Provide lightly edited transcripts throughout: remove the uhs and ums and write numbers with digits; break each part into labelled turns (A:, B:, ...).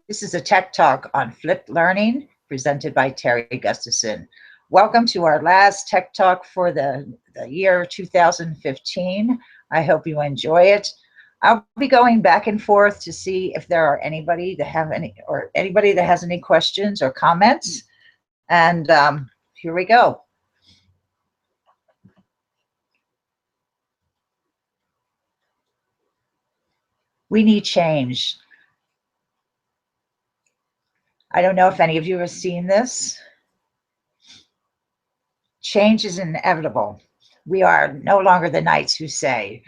A: This is a tech talk on flipped learning presented by Terry Gustafson. Welcome to our last tech talk for the year 2015. I hope you enjoy it. I'll be going back and forth to see if there are anybody that has any questions or comments. And here we go. We need change. I don't know if any of you have seen this. Change is inevitable. We are no longer the knights who say.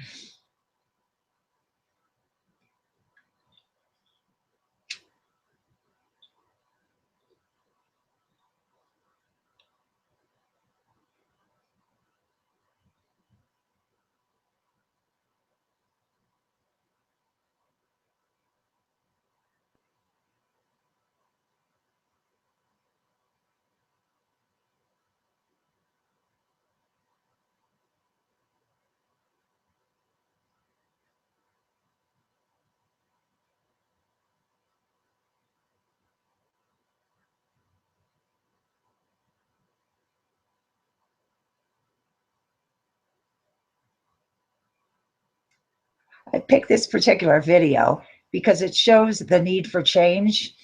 A: I picked this particular video because it shows the need for change.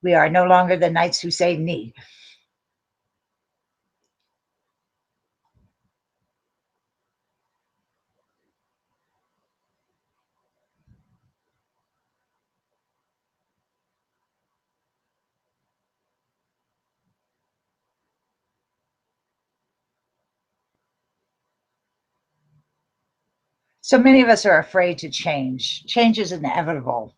A: We are no longer the knights who say need. So many of us are afraid to change. Change is inevitable,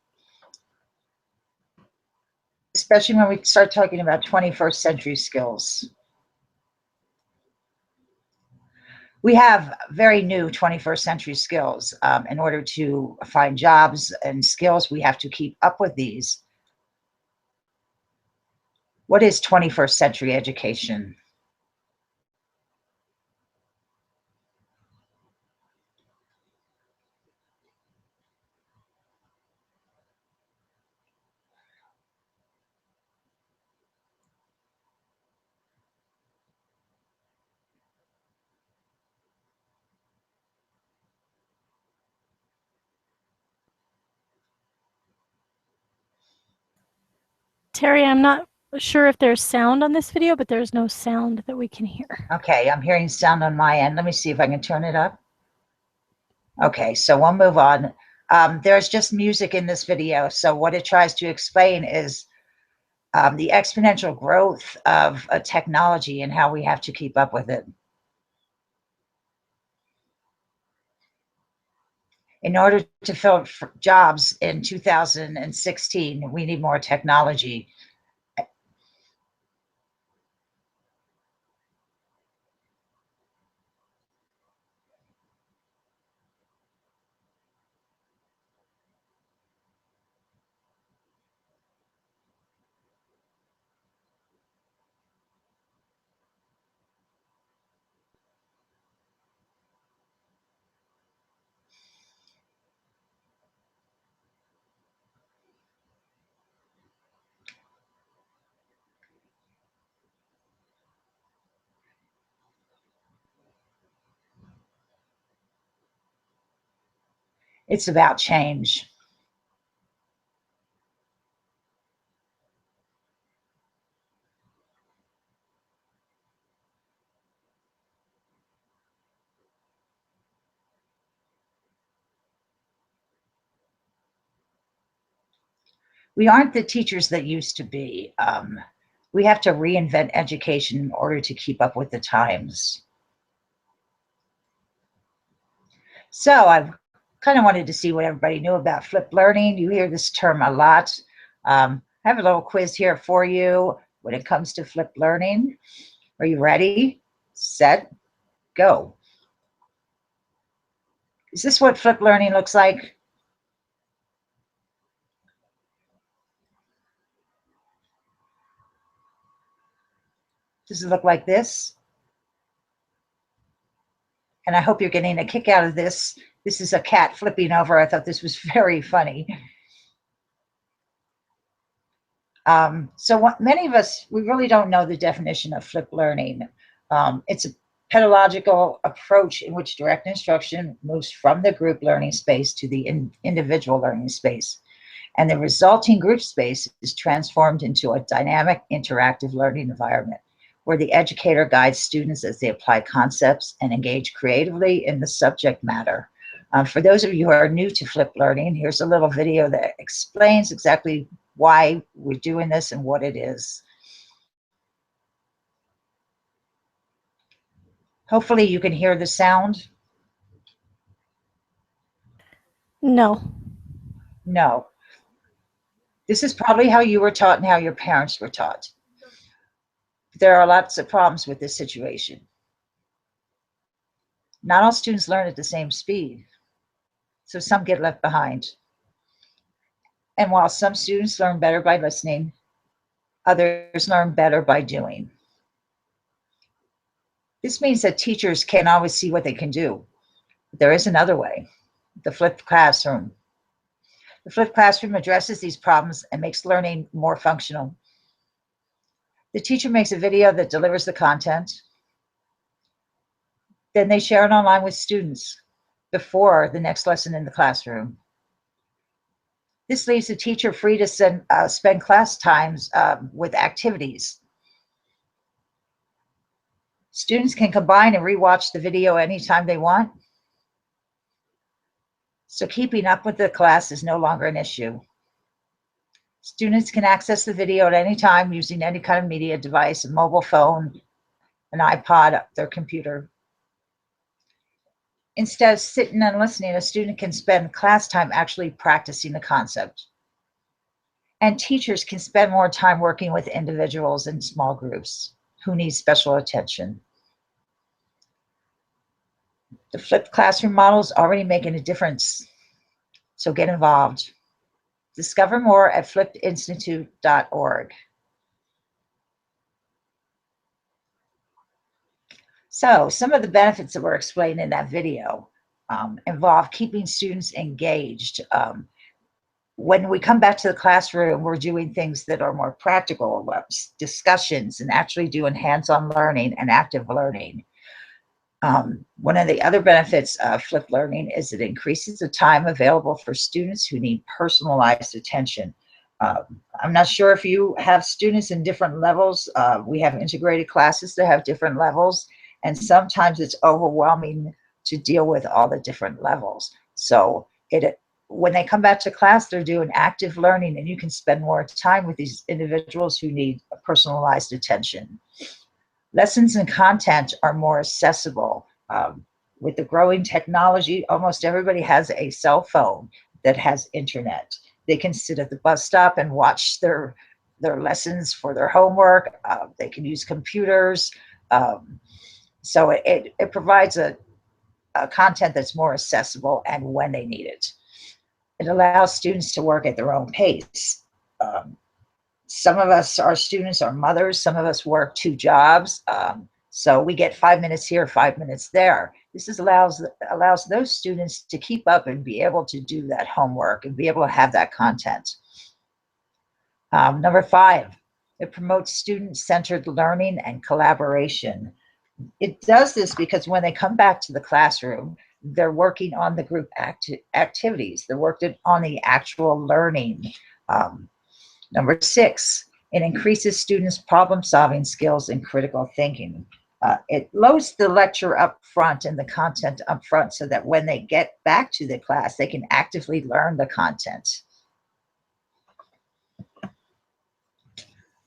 A: especially when we start talking about 21st century skills. We have very new 21st century skills. In order to find jobs and skills, we have to keep up with these. What is 21st century education?
B: Terry, I'm not sure if there's sound on this video, but there's no sound that we can hear.
A: Okay, I'm hearing sound on my end. Let me see if I can turn it up. Okay, so we'll move on. There's just music in this video. So what it tries to explain is the exponential growth of a technology and how we have to keep up with it. In order to fill jobs in 2016, we need more technology. It's about change. We aren't the teachers that used to be. We have to reinvent education in order to keep up with the times. So I kind of wanted to see what everybody knew about flipped learning. You hear this term a lot. I have a little quiz here for you when it comes to flipped learning. Are you ready? Set, go. Is this what flipped learning looks like? Does it look like this? And I hope you're getting a kick out of this. This is a cat flipping over. I thought this was very funny. Many of us, we really don't know the definition of flipped learning. It's a pedagogical approach in which direct instruction moves from the group learning space to the individual learning space. And the resulting group space is transformed into a dynamic, interactive learning environment where the educator guides students as they apply concepts and engage creatively in the subject matter. For those of you who are new to flipped learning, here's a little video that explains exactly why we're doing this and what it is. Hopefully you can hear the sound.
B: No.
A: No. This is probably how you were taught and how your parents were taught. There are lots of problems with this situation. Not all students learn at the same speed, so some get left behind. And while some students learn better by listening, others learn better by doing. This means that teachers can't always see what they can do. There is another way, the flipped classroom. The flipped classroom addresses these problems and makes learning more functional. The teacher makes a video that delivers the content. Then they share it online with students before the next lesson in the classroom. This leaves the teacher free to spend class times with activities. Students can combine and rewatch the video anytime they want. So keeping up with the class is no longer an issue. Students can access the video at any time using any kind of media device, a mobile phone, an iPod, their computer. Instead of sitting and listening, a student can spend class time actually practicing the concept. And teachers can spend more time working with individuals in small groups who need special attention. The flipped classroom model is already making a difference, so get involved. Discover more at flippedinstitute.org. So some of the benefits that were explained in that video involve keeping students engaged. When we come back to the classroom, we're doing things that are more practical, discussions, and actually doing hands-on learning and active learning. One of the other benefits of flipped learning is it increases the time available for students who need personalized attention. I'm not sure if you have students in different levels. We have integrated classes that have different levels, and sometimes it's overwhelming to deal with all the different levels. So when they come back to class, they're doing active learning, and you can spend more time with these individuals who need personalized attention. Lessons and content are more accessible. With the growing technology, almost everybody has a cell phone that has internet. They can sit at the bus stop and watch their lessons for their homework. They can use computers. So it provides a content that's more accessible and when they need it. It allows students to work at their own pace. Some of us, our students, are mothers. Some of us work 2 jobs. So we get 5 minutes here, 5 minutes there. This allows those students to keep up and be able to do that homework and be able to have that content. Number 5, it promotes student-centered learning and collaboration. It does this because when they come back to the classroom, they're working on the group activities. They're working on the actual learning. Number 6, it increases students' problem-solving skills and critical thinking. It loads the lecture up front and the content up front so that when they get back to the class, they can actively learn the content.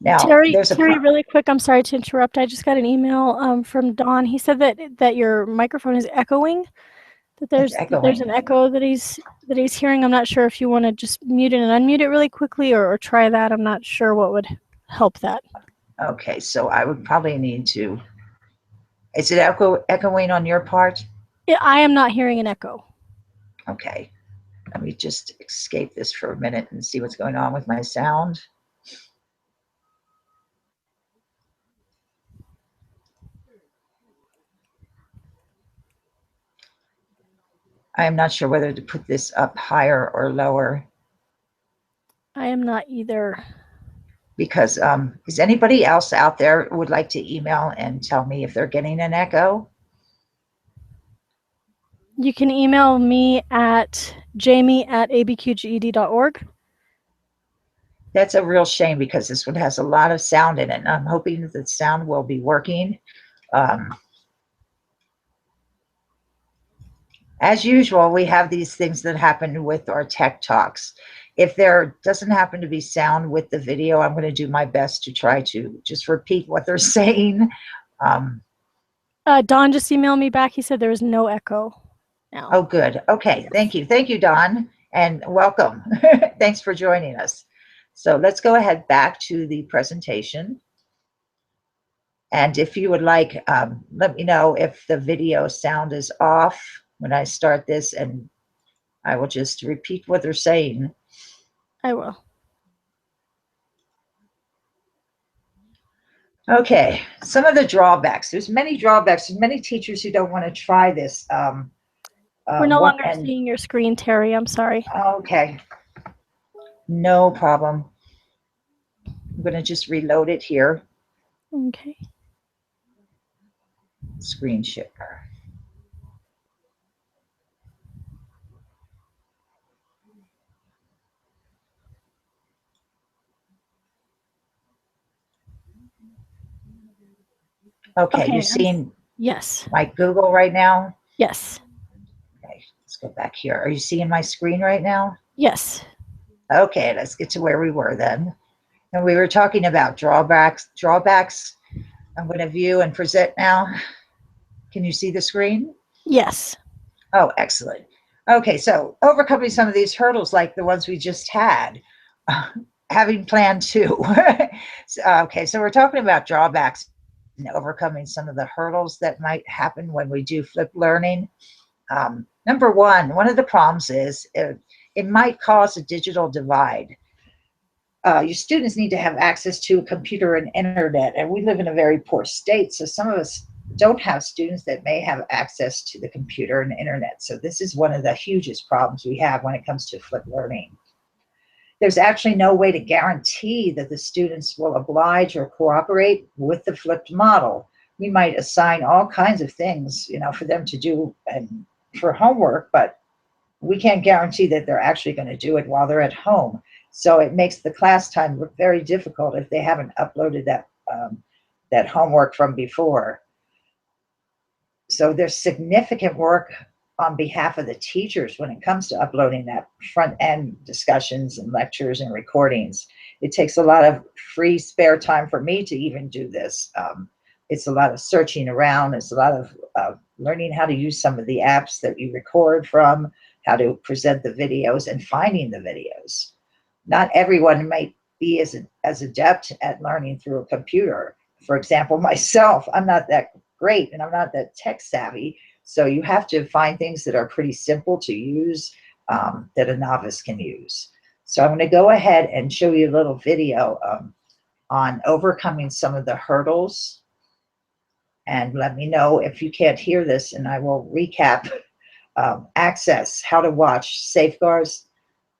A: Now,
B: Terry,
A: there's
B: really quick, I'm sorry to interrupt. I just got an email from Don. He said that your microphone is echoing, that there's an echo that he's hearing. I'm not sure if you want to just mute it and unmute it really quickly or try that. I'm not sure what would help that.
A: Okay, so I would probably need to. Is it echoing on your part?
B: Yeah, I am not hearing an echo.
A: Okay, let me just escape this for a minute and see what's going on with my sound. I am not sure whether to put this up higher or lower.
B: I am not either.
A: because is anybody else out there who would like to email and tell me if they're getting an echo?
B: You can email me at jamie@abqged.org.
A: That's a real shame because this one has a lot of sound in it, and I'm hoping that the sound will be working. As usual, we have these things that happen with our tech talks. If there doesn't happen to be sound with the video, I'm going to do my best to try to just repeat what they're saying.
B: Don just emailed me back. He said there is no echo now.
A: Oh, good. Okay. Thank you. Thank you, Don, and welcome. Thanks for joining us. So let's go ahead back to the presentation. And if you would like, let me know if the video sound is off when I start this, and I will just repeat what they're saying.
B: I will.
A: Okay, some of the drawbacks. There's many drawbacks. There's many teachers who don't want to try this.
B: We're no longer seeing your screen, Terry. I'm sorry.
A: Okay, no problem. I'm going to just reload it here.
B: Okay.
A: Screen share. Okay, you're seeing
B: yes
A: my Google right now?
B: Yes.
A: Okay, let's go back here. Are you seeing my screen right now?
B: Yes.
A: Okay, let's get to where we were then. And we were talking about drawbacks. I'm going to view and present now. Can you see the screen?
B: Yes.
A: Oh, excellent. Okay, so overcoming some of these hurdles like the ones we just had, having plan two. Okay, so we're talking about drawbacks and overcoming some of the hurdles that might happen when we do flipped learning. Number one of the problems is it might cause a digital divide. Your students need to have access to a computer and internet, and we live in a very poor state, so some of us don't have students that may have access to the computer and internet. So this is one of the hugest problems we have when it comes to flipped learning. There's actually no way to guarantee that the students will oblige or cooperate with the flipped model. We might assign all kinds of things, for them to do and for homework, but we can't guarantee that they're actually going to do it while they're at home. So it makes the class time look very difficult if they haven't uploaded that homework from before. So there's significant work on behalf of the teachers when it comes to uploading that front end discussions and lectures and recordings. It takes a lot of free spare time for me to even do this. It's a lot of searching around. It's a lot of learning how to use some of the apps that we record from, how to present the videos, and finding the videos. Not everyone might be as adept at learning through a computer. For example, myself, I'm not that great and I'm not that tech savvy. So you have to find things that are pretty simple to use that a novice can use. So I'm going to go ahead and show you a little video on overcoming some of the hurdles. And let me know if you can't hear this, and I will recap access, how to watch, safeguards,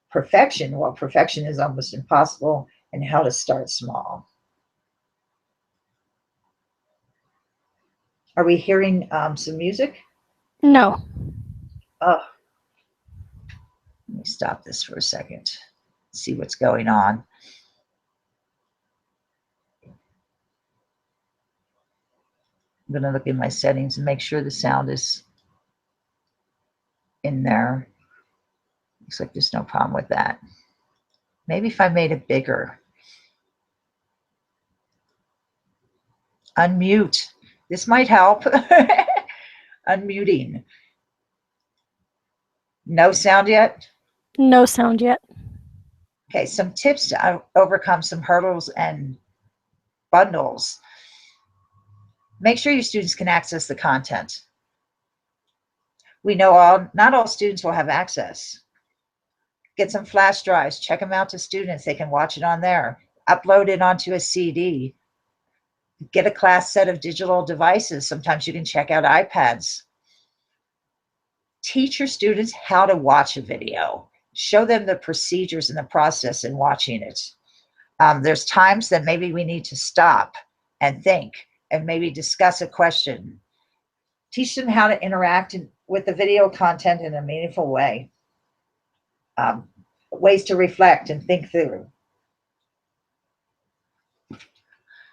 A: perfection. Well, perfection is almost impossible, and how to start small. Are we hearing some music?
B: No.
A: Oh, let me stop this for a second, see what's going on. I'm going to look in my settings and make sure the sound is in there. Looks like there's no problem with that. Maybe if I made it bigger. Unmute. This might help. Unmuting. No sound yet?
B: No sound yet.
A: Okay, some tips to overcome some hurdles and bundles. Make sure your students can access the content. We know not all students will have access. Get some flash drives, check them out to students. They can watch it on there. Upload it onto a CD. Get a class set of digital devices. Sometimes you can check out iPads. Teach your students how to watch a video. Show them the procedures and the process in watching it. There's times that maybe we need to stop and think and maybe discuss a question. Teach them how to interact with the video content in a meaningful way. Ways to reflect and think through.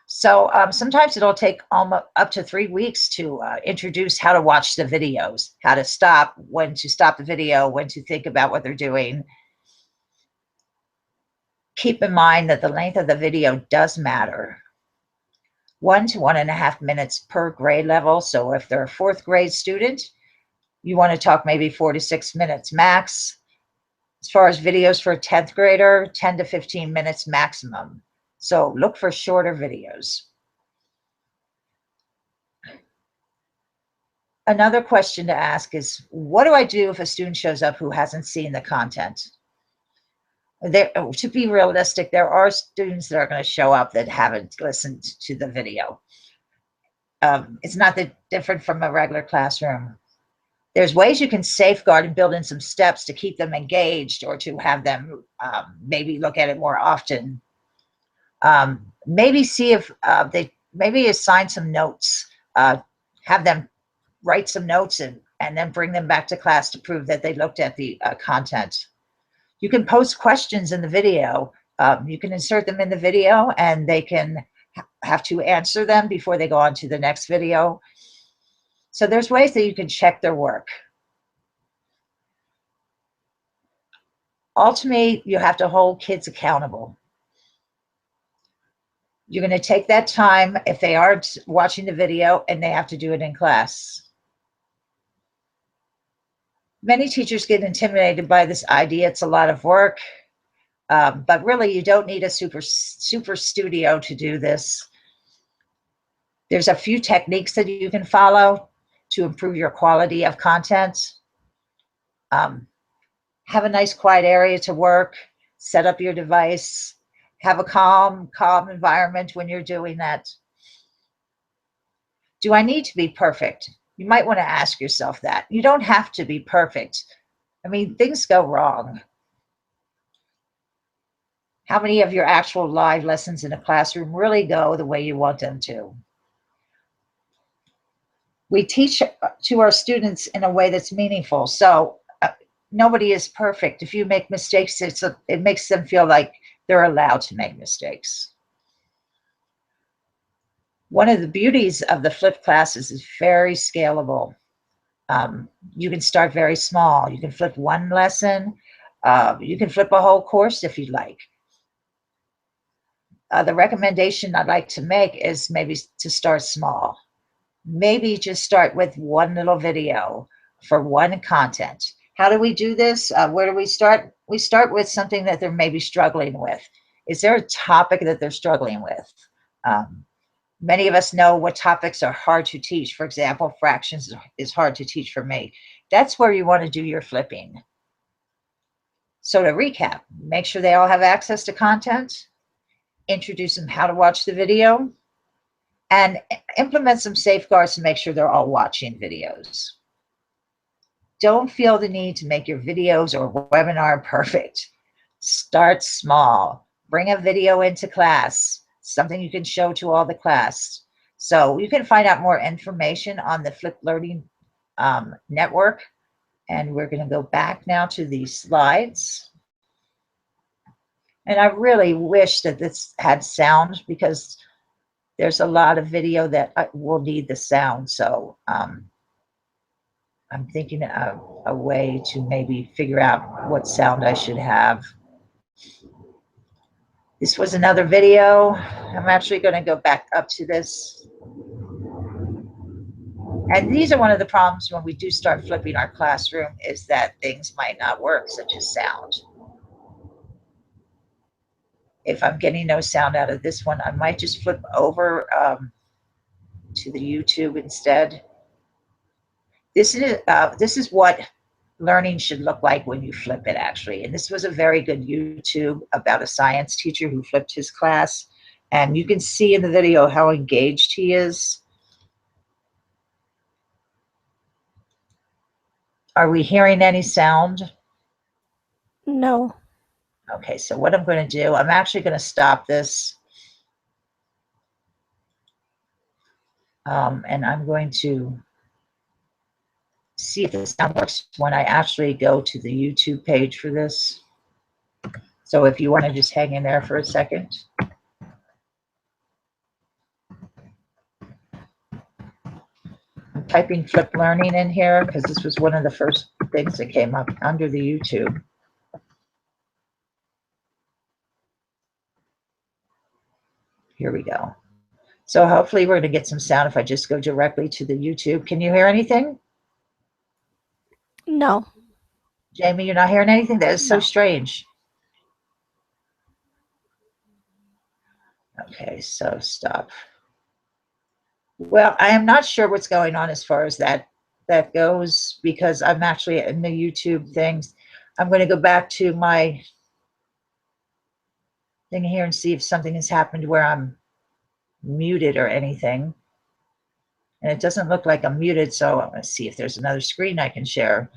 A: So sometimes it'll take almost up to 3 weeks to introduce how to watch the videos, how to stop, when to stop the video, when to think about what they're doing. Keep in mind that the length of the video does matter. 1 to 1.5 minutes per grade level. So if they're a 4th grade student, you want to talk maybe 4 to 6 minutes max. As far as videos for a 10th grader, 10 to 15 minutes maximum. So look for shorter videos. Another question to ask is, what do I do if a student shows up who hasn't seen the content? To be realistic, there are students that are going to show up that haven't listened to the video. It's not that different from a regular classroom. There's ways you can safeguard and build in some steps to keep them engaged or to have them maybe look at it more often. Maybe see if they maybe assign some notes, have them write some notes and then bring them back to class to prove that they looked at the content. You can post questions in the video. You can insert them in the video and they can have to answer them before they go on to the next video. So there's ways that you can check their work. Ultimately, you have to hold kids accountable. You're going to take that time if they aren't watching the video and they have to do it in class. Many teachers get intimidated by this idea. It's a lot of work, but really you don't need a super studio to do this. There's a few techniques that you can follow to improve your quality of content. Have a nice quiet area to work, set up your device, have a calm environment when you're doing that. Do I need to be perfect? You might want to ask yourself that. You don't have to be perfect. I mean, things go wrong. How many of your actual live lessons in a classroom really go the way you want them to? We teach to our students in a way that's meaningful. So nobody is perfect. If you make mistakes, it makes them feel like they're allowed to make mistakes. One of the beauties of the flipped classes is very scalable. You can start very small. You can flip one lesson. You can flip a whole course if you'd like. The recommendation I'd like to make is maybe to start small. Maybe just start with one little video for one content. How do we do this? Where do we start? We start with something that they're maybe struggling with. Is there a topic that they're struggling with? Many of us know what topics are hard to teach. For example, fractions is hard to teach for me. That's where you want to do your flipping. So to recap, make sure they all have access to content, introduce them how to watch the video, and implement some safeguards to make sure they're all watching videos. Don't feel the need to make your videos or webinar perfect. Start small. Bring a video into class, something you can show to all the class. So you can find out more information on the Flipped Learning Network. And we're going to go back now to these slides. And I really wish that this had sound because there's a lot of video that will need the sound. So I'm thinking of a way to maybe figure out what sound I should have. This was another video. I'm actually going to go back up to this. And these are one of the problems when we do start flipping our classroom is that things might not work, such as sound. If I'm getting no sound out of this one, I might just flip over to the YouTube instead. This is what learning should look like when you flip it, actually. And this was a very good YouTube about a science teacher who flipped his class. And you can see in the video how engaged he is. Are we hearing any sound?
B: No.
A: Okay, so what I'm going to do, I'm actually going to stop this. And I'm going to see if the sound works when I actually go to the YouTube page for this. So if you want to just hang in there for a second. I'm typing Flip Learning in here because this was one of the first things that came up under the YouTube. Here we go. So hopefully we're going to get some sound if I just go directly to the YouTube. Can you hear anything?
B: No.
A: Jamie, you're not hearing anything? That is so strange. Okay, so stop. Well, I am not sure what's going on as far as that goes because I'm actually in the YouTube things. I'm going to go back to my thing here and see if something has happened where I'm muted or anything. And it doesn't look like I'm muted, so I'm going to see if there's another screen I can share.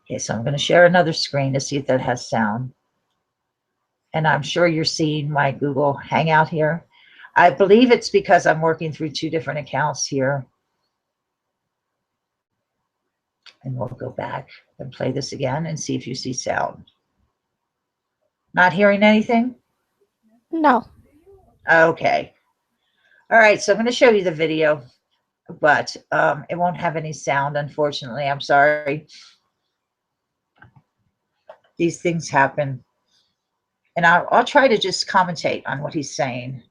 A: Okay, so I'm going to share another screen to see if that has sound. And I'm sure you're seeing my Google Hangout here. I believe it's because I'm working through two different accounts here. And we'll go back and play this again and see if you see sound. Not hearing anything?
B: No.
A: Okay. All right, so I'm going to show you the video, but it won't have any sound, unfortunately. I'm sorry. These things happen. And I'll try to just commentate on what he's saying.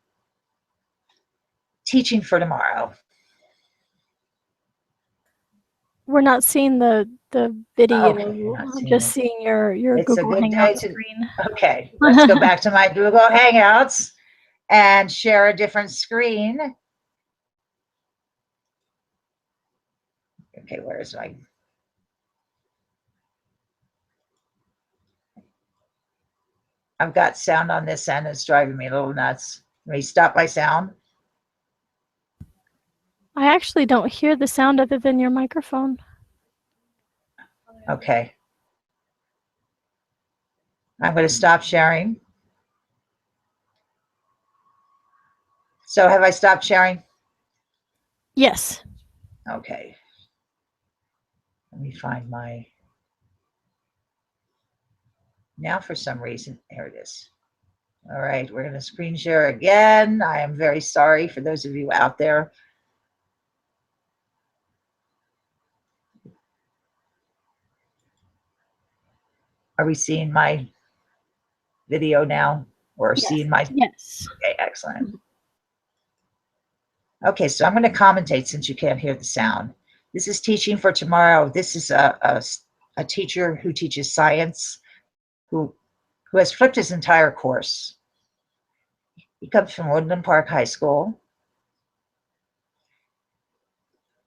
A: Teaching for tomorrow.
B: We're not seeing the video.
A: Okay,
B: I'm just seeing your
A: it's
B: Google
A: a good
B: Hangout
A: day to,
B: screen.
A: okay, let's go back to my Google Hangouts and share a different screen. Okay, where is my... I've got sound on this end. It's driving me a little nuts. Let me stop my sound.
B: I actually don't hear the sound other than your microphone.
A: Okay. I'm going to stop sharing. So have I stopped sharing?
B: Yes.
A: Okay. Let me find my... Now for some reason, there it is. All right, we're going to screen share again. I am very sorry for those of you out there. Are we seeing my video now? Or
B: Yes.
A: seeing my...
B: Yes.
A: Okay, excellent. Okay, so I'm going to commentate since you can't hear the sound. This is Teaching for Tomorrow. This is a teacher who teaches science who has flipped his entire course. He comes from Woodland Park High School.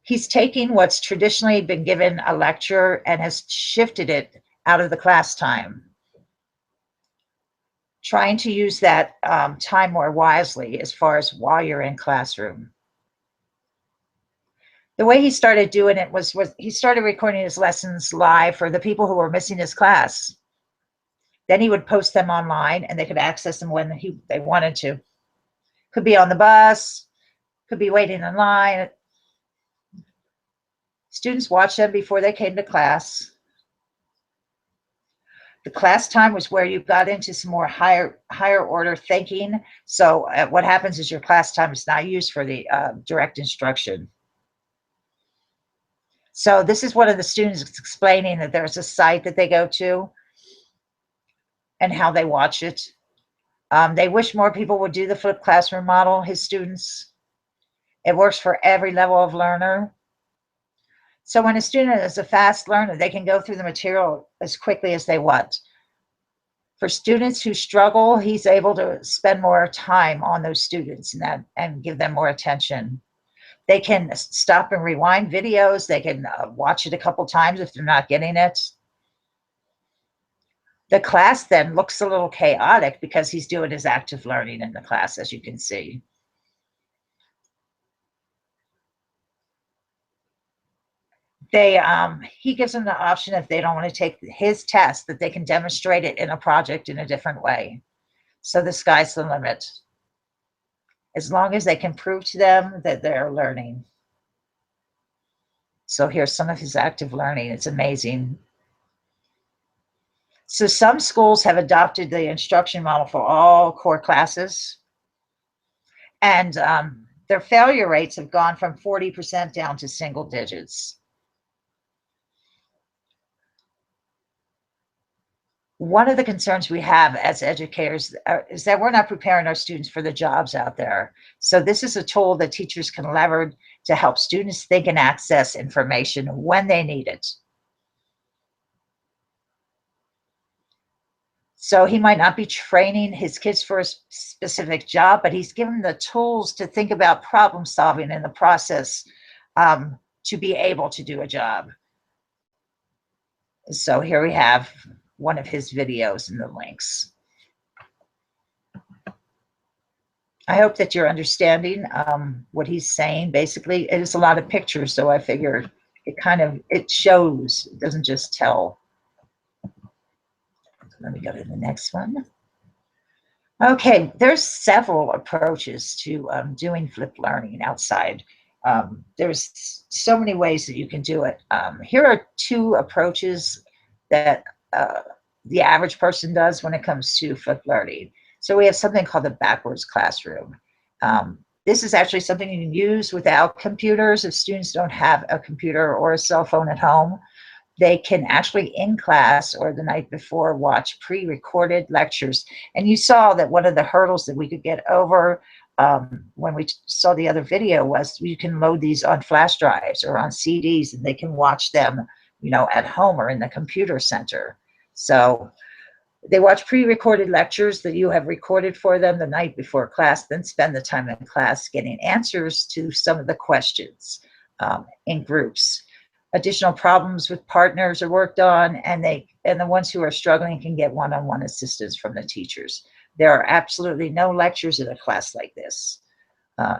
A: He's taking what's traditionally been given a lecture and has shifted it out of the class time, trying to use that time more wisely as far as while you're in classroom. The way he started doing it was he started recording his lessons live for the people who were missing his class. Then he would post them online and they could access them when they wanted to. Could be on the bus, could be waiting in line. Students watched them before they came to class. The class time was where you got into some more higher order thinking. So what happens is your class time is not used for the direct instruction. So this is one of the students explaining that there's a site that they go to and how they watch it. They wish more people would do the flipped classroom model, his students. It works for every level of learner. So when a student is a fast learner, they can go through the material as quickly as they want. For students who struggle, he's able to spend more time on those students and give them more attention. They can stop and rewind videos. They can watch it a couple times if they're not getting it. The class then looks a little chaotic because he's doing his active learning in the class, as you can see. he gives them the option, if they don't want to take his test, that they can demonstrate it in a project in a different way. So the sky's the limit, as long as they can prove to them that they're learning. So here's some of his active learning. It's amazing. So some schools have adopted the instruction model for all core classes, and their failure rates have gone from 40% down to single digits. One of the concerns we have as educators is that we're not preparing our students for the jobs out there. So this is a tool that teachers can leverage to help students think and access information when they need it. So he might not be training his kids for a specific job, but he's given them the tools to think about problem solving in the process, to be able to do a job. So here we have one of his videos and the links. I hope that you're understanding what he's saying. Basically, it is a lot of pictures, so I figured it shows, it doesn't just tell. Let me go to the next one. Okay, there's several approaches to doing flipped learning outside. There's so many ways that you can do it. Here are two approaches that the average person does when it comes to flipped learning. So we have something called the backwards classroom. This is actually something you can use without computers. If students don't have a computer or a cell phone at home, they can actually in class or the night before watch pre-recorded lectures. And you saw that one of the hurdles that we could get over when we saw the other video was you can load these on flash drives or on CDs, and they can watch them, at home or in the computer center. So they watch pre-recorded lectures that you have recorded for them the night before class, then spend the time in class getting answers to some of the questions in groups. Additional problems with partners are worked on, and the ones who are struggling can get one-on-one assistance from the teachers. There are absolutely no lectures in a class like this.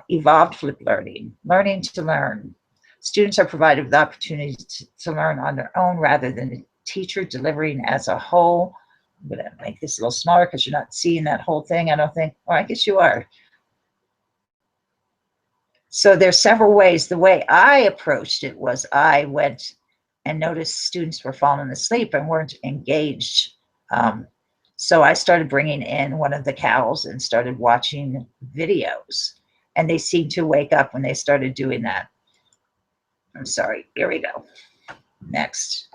A: Evolved flipped learning, learning to learn. Students are provided with the opportunity to learn on their own rather than the teacher delivering as a whole. I'm going to make this a little smaller because you're not seeing that whole thing, I don't think. Or I guess you are. So there's several ways. The way I approached it was I went and noticed students were falling asleep and weren't engaged. So I started bringing in one of the cows and started watching videos. And they seemed to wake up when they started doing that. I'm sorry, here we go. Next.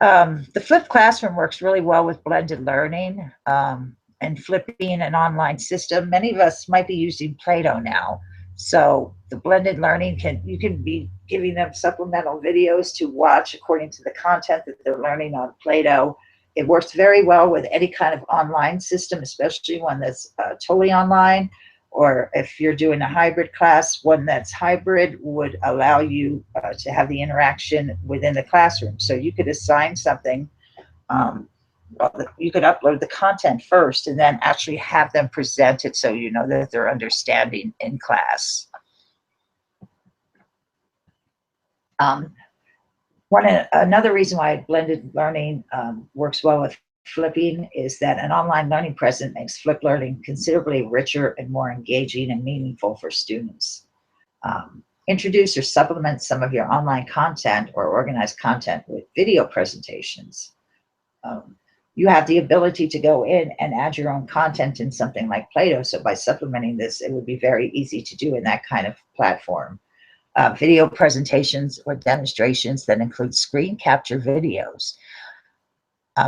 A: The flipped classroom works really well with blended learning and flipping an online system. Many of us might be using Play-Doh now. So the blended learning you can be giving them supplemental videos to watch according to the content that they're learning on Play-Doh. It works very well with any kind of online system, especially one that's totally online, or if you're doing a hybrid class, one that's hybrid would allow you to have the interaction within the classroom. So you could assign something. You could upload the content first and then actually have them present it so you know that they're understanding in class. Another reason why blended learning works well with flipping is that an online learning present makes flipped learning considerably richer and more engaging and meaningful for students. Introduce or supplement some of your online content or organized content with video presentations. You have the ability to go in and add your own content in something like Play-Doh. So by supplementing this, it would be very easy to do in that kind of platform. Video presentations or demonstrations that include screen capture videos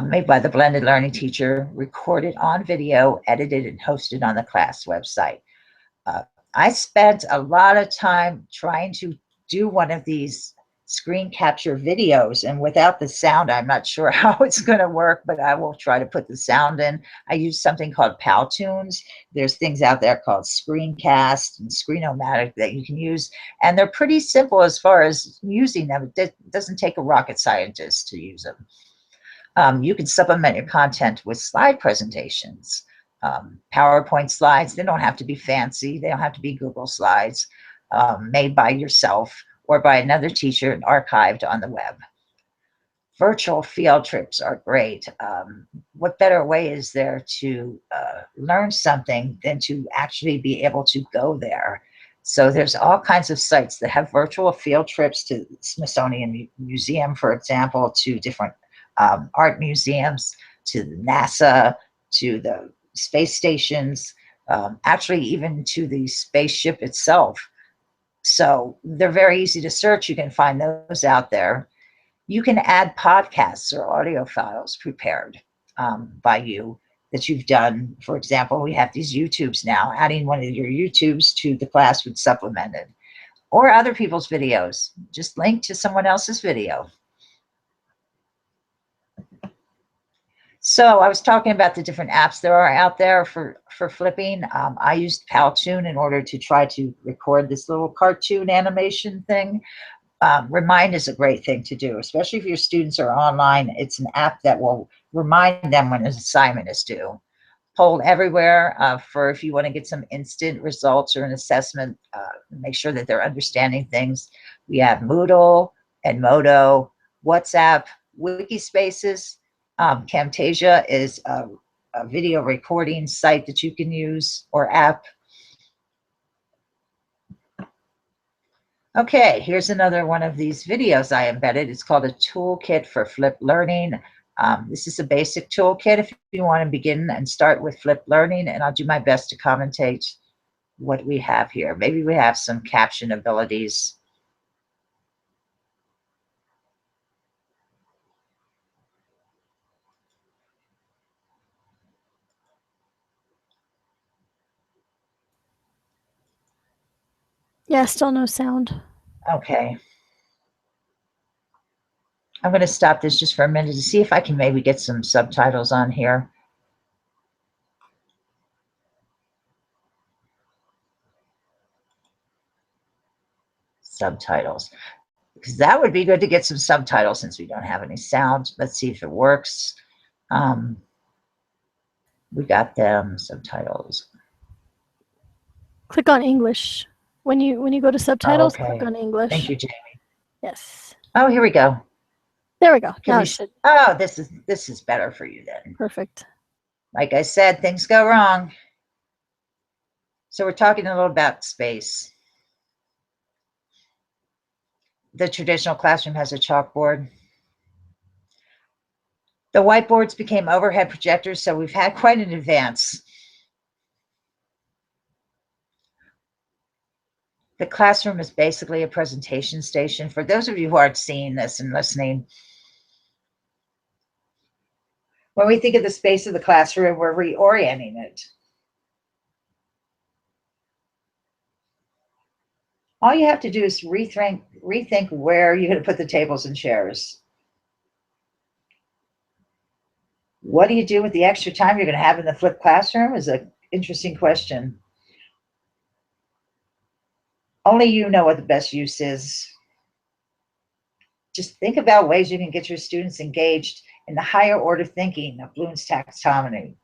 A: made by the blended learning teacher, recorded on video, edited and hosted on the class website. I spent a lot of time trying to do one of these screen capture videos, and without the sound, I'm not sure how it's going to work, but I will try to put the sound in. I use something called Potoon. There's things out there called Screencast and Screenomatic that you can use, and they're pretty simple as far as using them. It doesn't take a rocket scientist to use them. You can supplement your content with slide presentations. PowerPoint slides, they don't have to be fancy. They don't have to be Google slides made by yourself, or by another teacher and archived on the web. Virtual field trips are great. What better way is there to learn something than to actually be able to go there? So there's all kinds of sites that have virtual field trips to the Smithsonian Museum, for example, to different art museums, to NASA, to the space stations, actually even to the spaceship itself. So they're very easy to search. You can find those out there. You can add podcasts or audio files prepared by you that you've done. For example, we have these YouTubes now. Adding one of your YouTubes to the class would supplement it, or other people's videos. Just link to someone else's video. So I was talking about the different apps there are out there for flipping. I used Potoon in order to try to record this little cartoon animation thing. Remind is a great thing to do, especially if your students are online. It's an app that will remind them when an assignment is due. Poll everywhere for if you want to get some instant results or an assessment, make sure that they're understanding things. We have Moodle, Edmodo, WhatsApp, Wikispaces. Camtasia is a video recording site that you can use, or app. Okay, here's another one of these videos I embedded. It's called a toolkit for flipped learning. This is a basic toolkit if you want to begin and start with flipped learning, and I'll do my best to commentate what we have here. Maybe we have some caption abilities.
B: Yeah, still no sound.
A: Okay. I'm going to stop this just for a minute to see if I can maybe get some subtitles on here. Subtitles. Because that would be good to get some subtitles since we don't have any sound. Let's see if it works. We got them, subtitles.
B: Click on English. When you go to subtitles,
A: Okay.
B: click on English.
A: Thank you, Jamie.
B: Yes.
A: Oh, here we go.
B: There we go.
A: Can
B: Now
A: we,
B: it should.
A: oh, this is better for you then.
B: Perfect.
A: Like I said, things go wrong. So we're talking a little about space. The traditional classroom has a chalkboard. The whiteboards became overhead projectors, so we've had quite an advance. The classroom is basically a presentation station. For those of you who aren't seeing this and listening, when we think of the space of the classroom, we're reorienting it. All you have to do is rethink where you're going to put the tables and chairs. What do you do with the extra time you're going to have in the flipped classroom is an interesting question. Only you know what the best use is. Just think about ways you can get your students engaged in the higher order thinking of Bloom's taxonomy.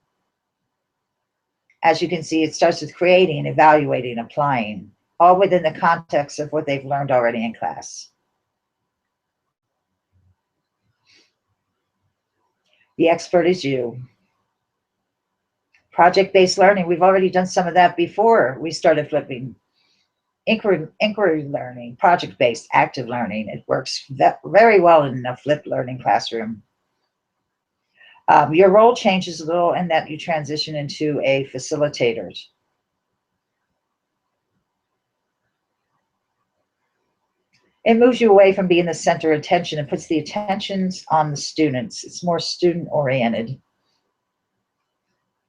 A: As you can see, it starts with creating, evaluating, applying, all within the context of what they've learned already in class. The expert is you. Project-based learning, we've already done some of that before we started flipping. Inquiry learning, project-based active learning. It works very well in a flipped learning classroom. Your role changes a little in that you transition into a facilitator. It moves you away from being the center of attention and puts the attentions on the students. It's more student-oriented.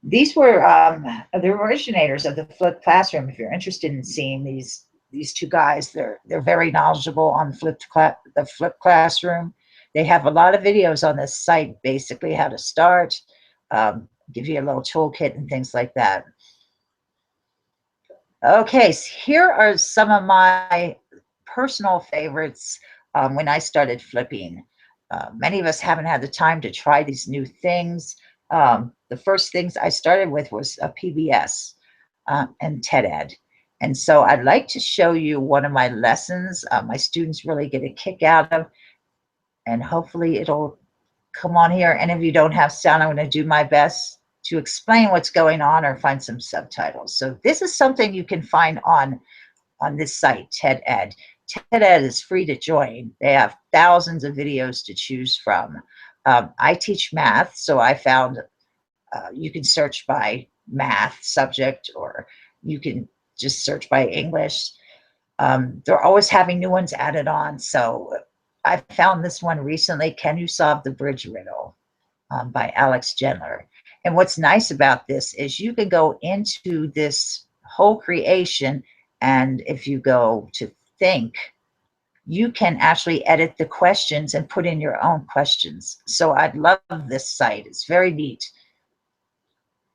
A: These were the originators of the flipped classroom. If you're interested in seeing these two guys, they're very knowledgeable on the flipped classroom. They have a lot of videos on this site, basically how to start, give you a little toolkit and things like that. Okay, so here are some of my personal favorites when I started flipping. Many of us haven't had the time to try these new things. The first things I started with was a PBS and TED-Ed. And so I'd like to show you one of my lessons my students really get a kick out of, and hopefully it'll come on here. And if you don't have sound, I'm going to do my best to explain what's going on or find some subtitles. So this is something you can find on this site, TED Ed. TED Ed is free to join. They have thousands of videos to choose from. I teach math, so I found you can search by math subject, or you can just search by English. They're always having new ones added on. So I found this one recently, Can You Solve the Bridge Riddle, by Alex Gendler. And what's nice about this is you can go into this whole creation, and if you go to think, you can actually edit the questions and put in your own questions. So I love this site. It's very neat.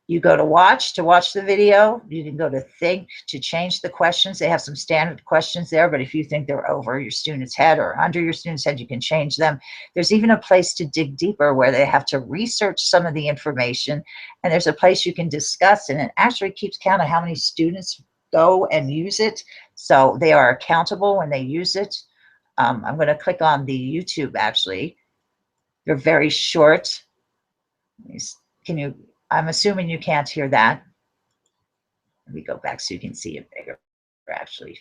A: You go to watch the video. You can go to think to change the questions. They have some standard questions there, but if you think they're over your student's head or under your student's head, you can change them. There's even a place to dig deeper where they have to research some of the information, and there's a place you can discuss, and it actually keeps count of how many students go and use it. So they are accountable when they use it. I'm going to click on the YouTube actually. They're very short. Can you? I'm assuming you can't hear that. Let me go back so you can see it bigger, actually.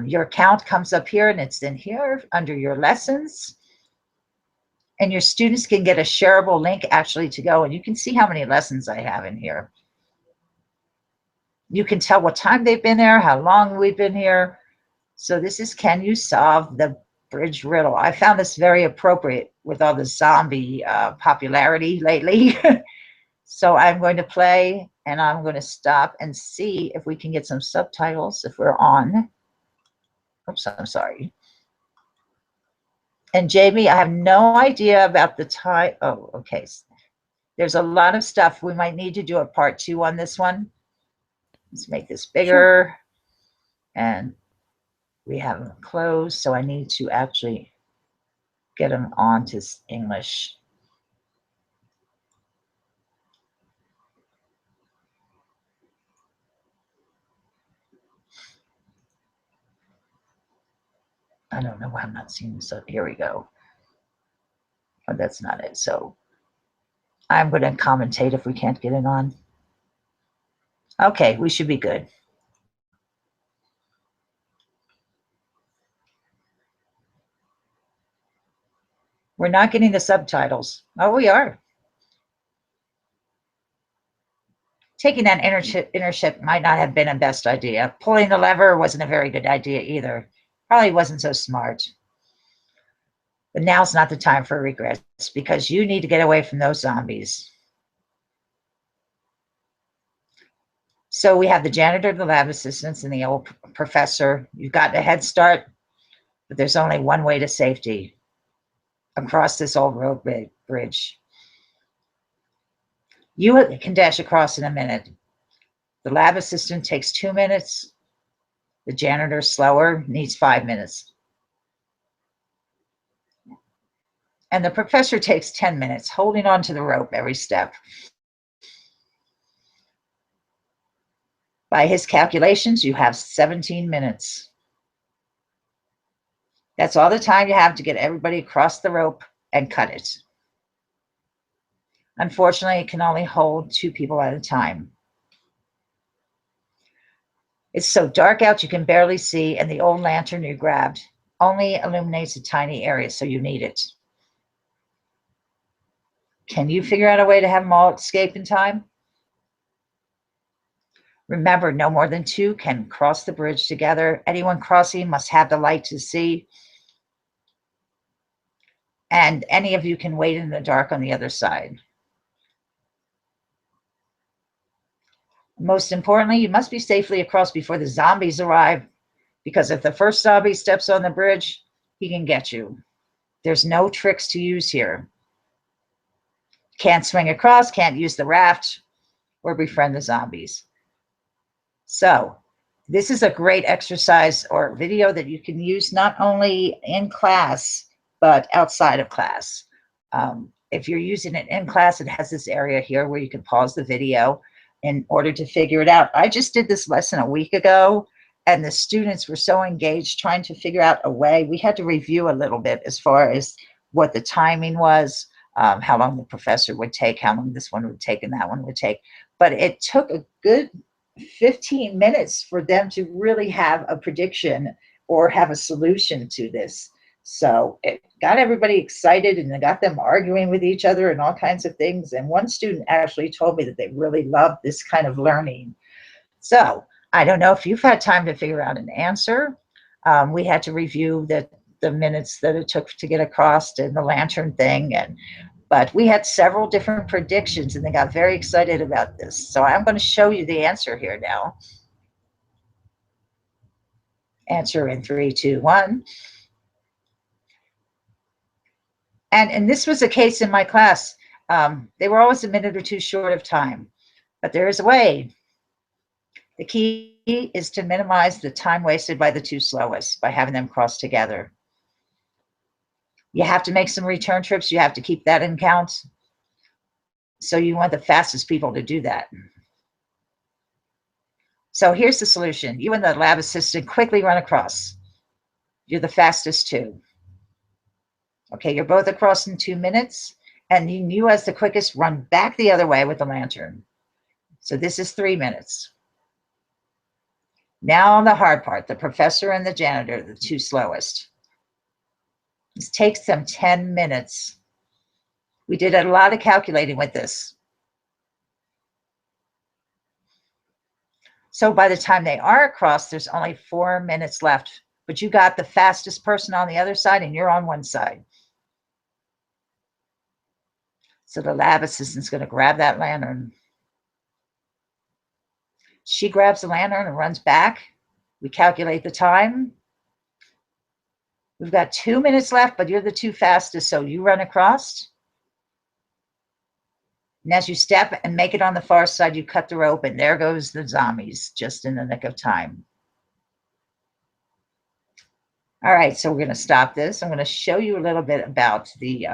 A: Your account comes up here, and it's in here under your lessons. And your students can get a shareable link actually to go, and you can see how many lessons I have in here. You can tell what time they've been there, how long we've been here. So this is Can You Solve the Bridge Riddle? I found this very appropriate with all the zombie popularity lately. So I'm going to play, and I'm going to stop and see if we can get some subtitles if we're on. Oops, I'm sorry. And Jamie, I have no idea about the time. Oh, okay. There's a lot of stuff. We might need to do a part 2 on this one. Let's make this bigger. Sure. And we have them closed, so I need to actually get them on to English. I don't know why I'm not seeing this. So here we go. Oh, that's not it. So I'm going to commentate if we can't get it on. Okay, we should be good. We're not getting the subtitles. Oh, we are. Taking that internship might not have been a best idea. Pulling the lever wasn't a very good idea either. Probably wasn't so smart. But now's not the time for regrets, because you need to get away from those zombies. So we have the janitor, the lab assistants, and the old professor. You've got a head start, but there's only one way to safety: across this old road bridge. You can dash across in a minute. The lab assistant takes 2 minutes. The janitor, slower, needs 5 minutes. And the professor takes 10 minutes, holding on to the rope every step. By his calculations, you have 17 minutes. That's all the time you have to get everybody across the rope and cut it. Unfortunately, it can only hold 2 people at a time. It's so dark out you can barely see, and the old lantern you grabbed only illuminates a tiny area, so you need it. Can you figure out a way to have them all escape in time? Remember, no more than 2 can cross the bridge together. Anyone crossing must have the light to see. And any of you can wait in the dark on the other side. Most importantly, you must be safely across before the zombies arrive, because if the first zombie steps on the bridge, he can get you. There's no tricks to use here. Can't swing across, can't use the raft, or befriend the zombies. So this is a great exercise or video that you can use not only in class, but outside of class. If you're using it in class, it has this area here where you can pause the video in order to figure it out. I just did this lesson a week ago, and the students were so engaged trying to figure out a way. We had to review a little bit as far as what the timing was, how long the professor would take, how long this one would take, and that one would take. But it took a good 15 minutes for them to really have a prediction or have a solution to this. So it got everybody excited, and it got them arguing with each other and all kinds of things. And one student actually told me that they really loved this kind of learning. So I don't know if you've had time to figure out an answer. We had to review the minutes that it took to get across and the lantern thing. But we had several different predictions, and they got very excited about this. So I'm going to show you the answer here now. Answer in 3, 2, 1. And this was a case in my class. They were always a minute or two short of time, but there is a way. The key is to minimize the time wasted by the two slowest by having them cross together. You have to make some return trips. You have to keep that in count. So you want the fastest people to do that. So here's the solution. You and the lab assistant quickly run across. You're the fastest two. Okay, you're both across in 2 minutes, and you as the quickest run back the other way with the lantern. So this is 3 minutes. Now on the hard part, the professor and the janitor, the two slowest. This takes them 10 minutes. We did a lot of calculating with this. So by the time they are across, there's only 4 minutes left, but you got the fastest person on the other side and you're on one side. So the lab assistant's going to grab that lantern. She grabs the lantern and runs back. We calculate the time. We've got 2 minutes left, but you're the two fastest, so you run across. And as you step and make it on the far side, you cut the rope, and there goes the zombies, just in the nick of time. All right, so we're going to stop this. I'm going to show you a little bit about the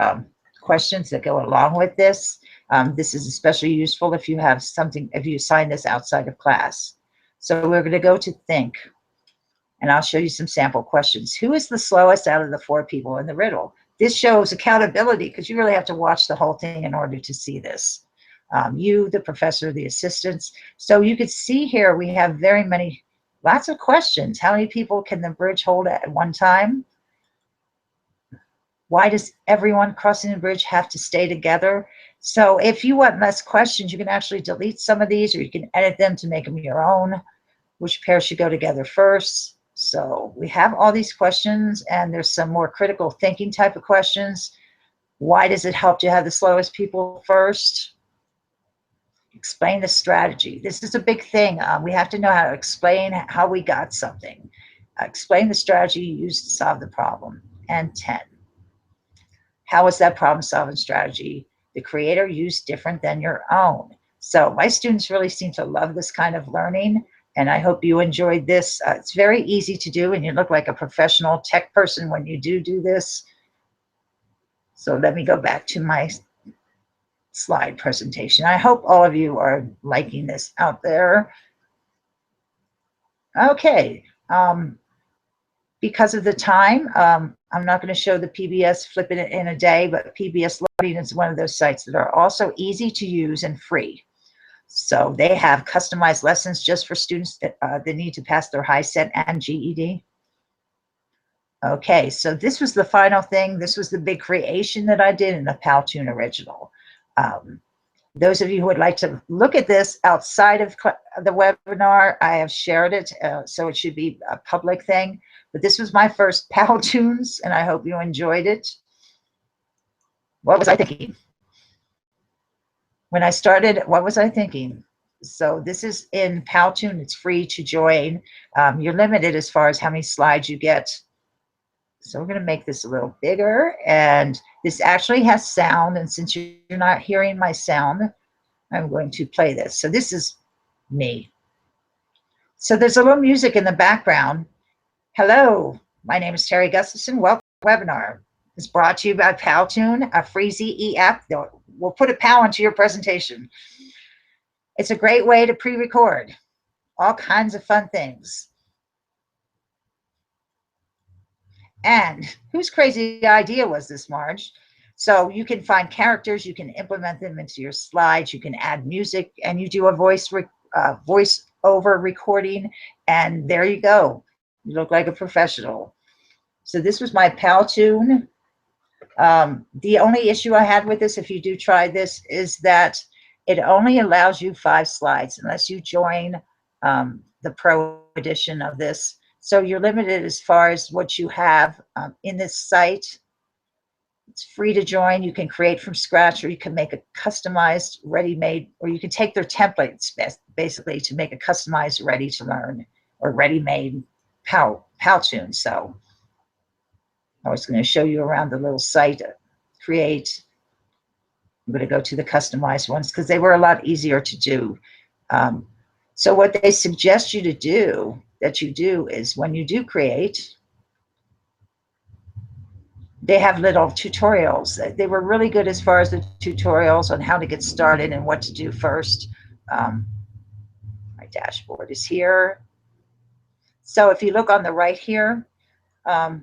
A: questions that go along with this. This is especially useful if you have something, if you assign this outside of class. So we're going to go to think, and I'll show you some sample questions. Who is the slowest out of the 4 people in the riddle? This shows accountability because you really have to watch the whole thing in order to see this. You, the professor, the assistants. So you could see here we have lots of questions. How many people can the bridge hold at one time? Why does everyone crossing the bridge have to stay together? So if you want less questions, you can actually delete some of these, or you can edit them to make them your own. Which pairs should go together first? So we have all these questions, and there's some more critical thinking type of questions. Why does it help to have the slowest people first? Explain the strategy. This is a big thing. We have to know how to explain how we got something. Explain the strategy you used to solve the problem. And 10. How was that problem solving strategy the creator used different than your own? So my students really seem to love this kind of learning, and I hope you enjoyed this. It's very easy to do, and you look like a professional tech person when you do this. So let me go back to my slide presentation. I hope all of you are liking this out there. Okay. Because of the time, I'm not going to show the PBS Flip It in a Day, but PBS Loading is one of those sites that are also easy to use and free. So they have customized lessons just for students that need to pass their high set and GED. Okay, so this was the final thing. This was the big creation that I did in the Potoon original. Those of you who would like to look at this outside of the webinar, I have shared it, so it should be a public thing. But this was my first Potoons, and I hope you enjoyed it. What was I thinking? When I started, what was I thinking? So this is in Potoon. It's free to join. You're limited as far as how many slides you get. So we're going to make this a little bigger, and this actually has sound, and since you're not hearing my sound, I'm going to play this. So this is me. So there's a little music in the background. Hello, my name is Terry Gustafson. Welcome to the webinar. It's brought to you by Potoon, a free ZE app that will put a POW into your presentation. It's a great way to pre-record all kinds of fun things. And whose crazy idea was this, Marge? So you can find characters, you can implement them into your slides, you can add music, and you do a voice over recording, and there you go. You look like a professional. So this was my Potoon. The only issue I had with this, if you do try this, is that it only allows you 5 slides unless you join the pro edition of this. So you're limited as far as what you have in this site. It's free to join. You can create from scratch, or you can make a customized, ready-made, or you can take their templates basically to make a customized, ready-to-learn or ready-made Powtoon. So I was going to show you around the little site. Create. I'm going to go to the customized ones because they were a lot easier to do. So what they suggest you to do, that you do, is when you do create, they have little tutorials. They were really good as far as the tutorials on how to get started and what to do first. My dashboard is here. So if you look on the right here, I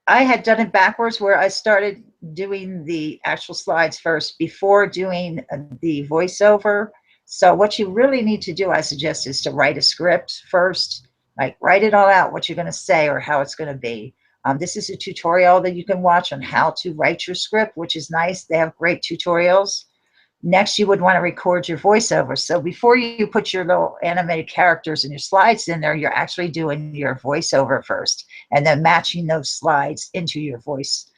A: had done it backwards, where I started doing the actual slides first before doing the voiceover. So what you really need to do, I suggest, is to write a script first. Like, write it all out, what you're going to say or how it's going to be. This is a tutorial that you can watch on how to write your script, which is nice. They have great tutorials. Next, you would want to record your voiceover. So before you put your little animated characters and your slides in there, you're actually doing your voiceover first, and then matching those slides into your voice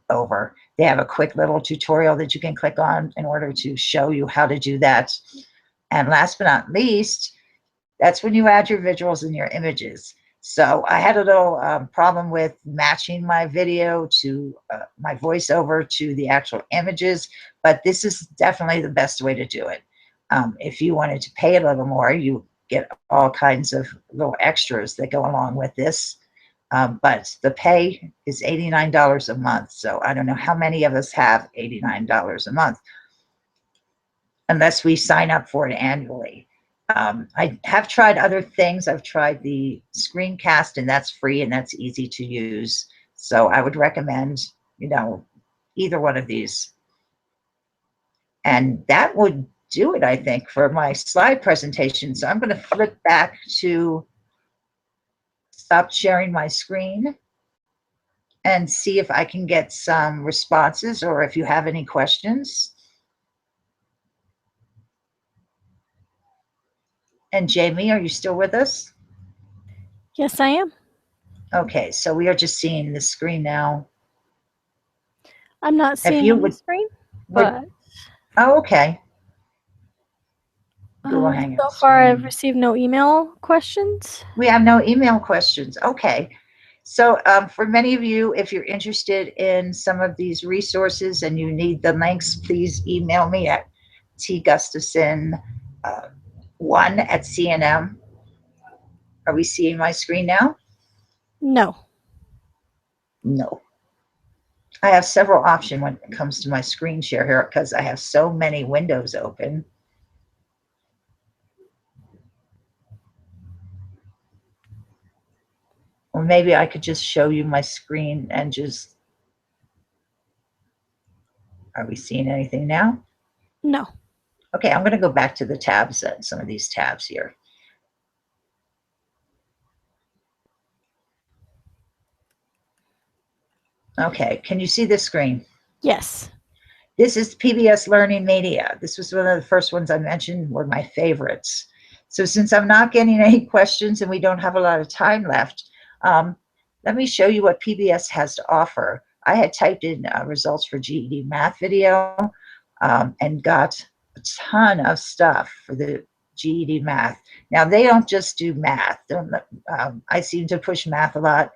A: over. They have a quick little tutorial that you can click on in order to show you how to do that. And last but not least, that's when you add your visuals and your images. So I had a little problem with matching my video to my voiceover to the actual images, but this is definitely the best way to do it. If you wanted to pay a little more, you get all kinds of little extras that go along with this. But the pay is $89 a month. So I don't know how many of us have $89 a month unless we sign up for it annually. I have tried other things. I've tried the screencast, and that's free and that's easy to use. So I would recommend, either one of these. And that would do it, I think, for my slide presentation. So I'm going to flip back to stop sharing my screen and see if I can get some responses or if you have any questions. And Jamie, are you still with us?
B: Yes, I am.
A: Okay, so we are just seeing the screen now.
B: I'm not seeing the screen, but...
A: Oh, okay. Google Hangouts.
B: So far, I've received no email questions.
A: We have no email questions. Okay. So for many of you, if you're interested in some of these resources and you need the links, please email me at tgustafson1@cnm. Are we seeing my screen now?
B: No.
A: No. I have several options when it comes to my screen share here because I have so many windows open. Or maybe I could just show you my screen and just... Are we seeing anything now?
B: No.
A: Okay, I'm going to go back to the tabs, some of these tabs here. Okay, can you see this screen?
B: Yes.
A: This is PBS Learning Media. This was one of the first ones I mentioned, were my favorites. So since I'm not getting any questions and we don't have a lot of time left, let me show you what PBS has to offer. I had typed in results for GED math video and got a ton of stuff for the GED math. Now, they don't just do math. I seem to push math a lot.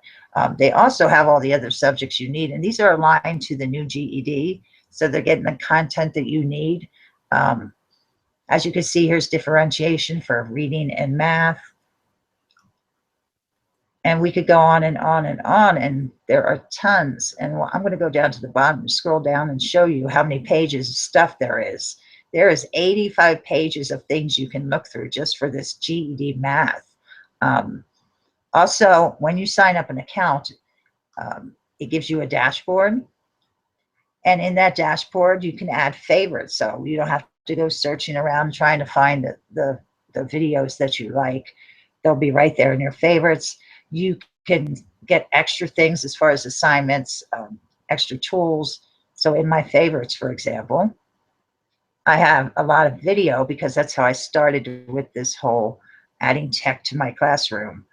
A: They also have all the other subjects you need, and these are aligned to the new GED, so they're getting the content that you need. As you can see, here's differentiation for reading and math. And we could go on and on and on, and there are tons. And I'm going to go down to the bottom and scroll down and show you how many pages of stuff there is. There is 85 pages of things you can look through just for this GED math. Also, when you sign up an account, it gives you a dashboard. And in that dashboard, you can add favorites. So you don't have to go searching around trying to find the videos that you like. They'll be right there in your favorites. You can get extra things as far as assignments, extra tools. So in my favorites, for example, I have a lot of video because that's how I started with this whole adding tech to my classroom.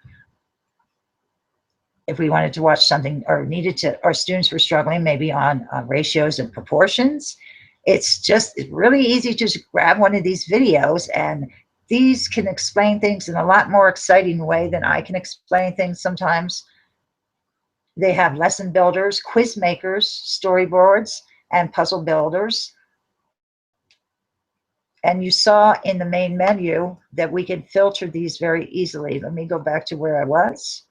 A: If we wanted to watch something or needed to, or students were struggling maybe on ratios and proportions, it's really easy to just grab one of these videos, and these can explain things in a lot more exciting way than I can explain things sometimes. They have lesson builders, quiz makers, storyboards, and puzzle builders. And you saw in the main menu that we can filter these very easily. Let me go back to where I was.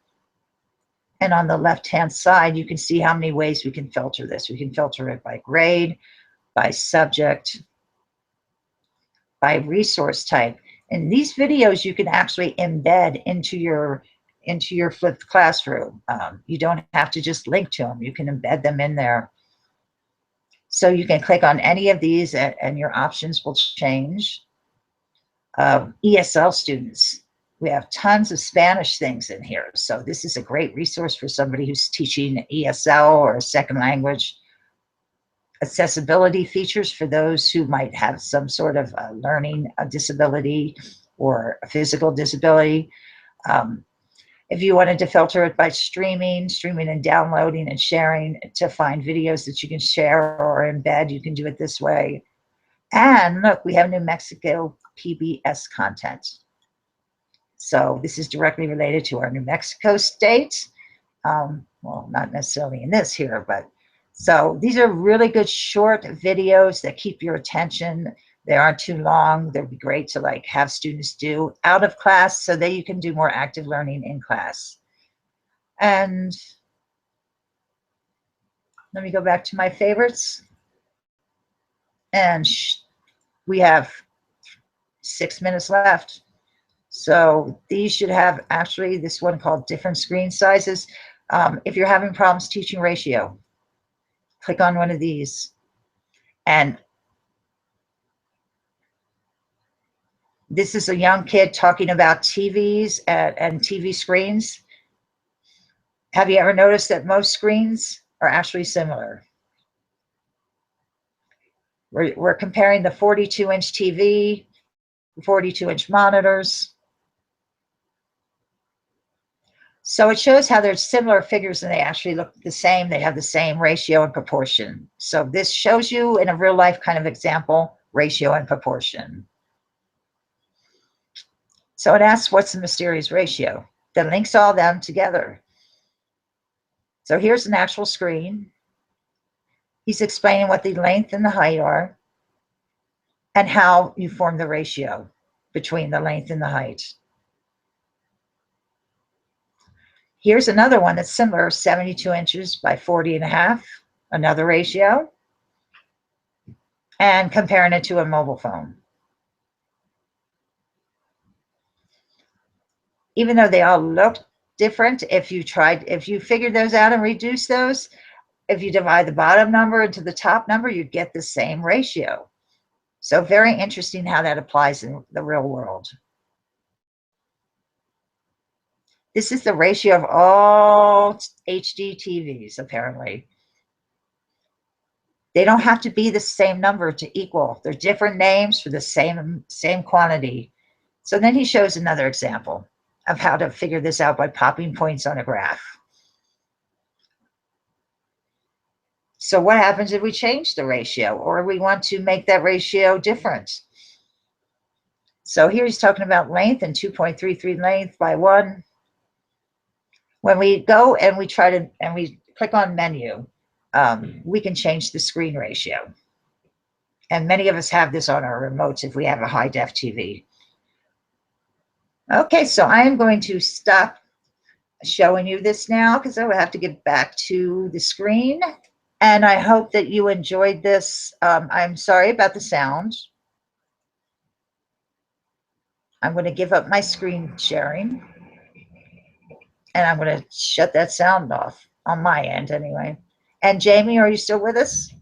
A: And on the left-hand side, you can see how many ways we can filter this. We can filter it by grade, by subject, by resource type. And these videos you can actually embed into your flipped classroom. You don't have to just link to them. You can embed them in there. So you can click on any of these and your options will change. ESL students. We have tons of Spanish things in here. So this is a great resource for somebody who's teaching ESL or a second language. Accessibility features for those who might have some sort of learning disability or a physical disability. If you wanted to filter it by streaming and downloading and sharing to find videos that you can share or embed, you can do it this way. And look, we have New Mexico PBS content. So this is directly related to our New Mexico state. Well, not necessarily in this here, but so these are really good short videos that keep your attention. They aren't too long. They'd be great to like have students do out of class so that you can do more active learning in class. And let me go back to my favorites. And we have 6 minutes left. So these should have actually this one called different screen sizes. If you're having problems teaching ratio, click on one of these. And this is a young kid talking about TVs and TV screens. Have you ever noticed that most screens are actually similar? We're comparing the 42-inch TV, 42-inch monitors. So it shows how they're similar figures and they actually look the same. They have the same ratio and proportion. So this shows you in a real life kind of example, ratio and proportion. So it asks, what's the mysterious ratio? That links all them together. So here's an actual screen. He's explaining what the length and the height are and how you form the ratio between the length and the height. Here's another one that's similar, 72 inches by 40 and a half, another ratio, and comparing it to a mobile phone. Even though they all look different, if you figured those out and reduce those, if you divide the bottom number into the top number, you get the same ratio. So very interesting how that applies in the real world. This is the ratio of all HD TVs, apparently. They don't have to be the same number to equal. They're different names for the same quantity. So then he shows another example of how to figure this out by popping points on a graph. So what happens if we change the ratio or we want to make that ratio different? So here he's talking about length and 2.33 length by 1. When we go and we click on menu, we can change the screen ratio. And many of us have this on our remotes if we have a high def TV. Okay, so I am going to stop showing you this now because I will have to get back to the screen. And I hope that you enjoyed this. I'm sorry about the sound. I'm going to give up my screen sharing, and I'm going to shut that sound off on my end anyway. And Jamie, are you still with us?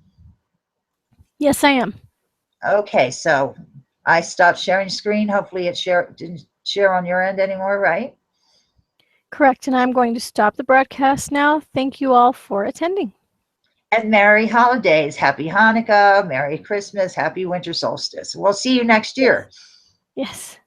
B: Yes, I am.
A: Okay, so I stopped sharing screen. Hopefully it didn't share on your end anymore, right?
B: Correct, and I'm going to stop the broadcast now. Thank you all for attending.
A: And Merry Holidays. Happy Hanukkah, Merry Christmas, Happy Winter Solstice. We'll see you next year.
B: Yes.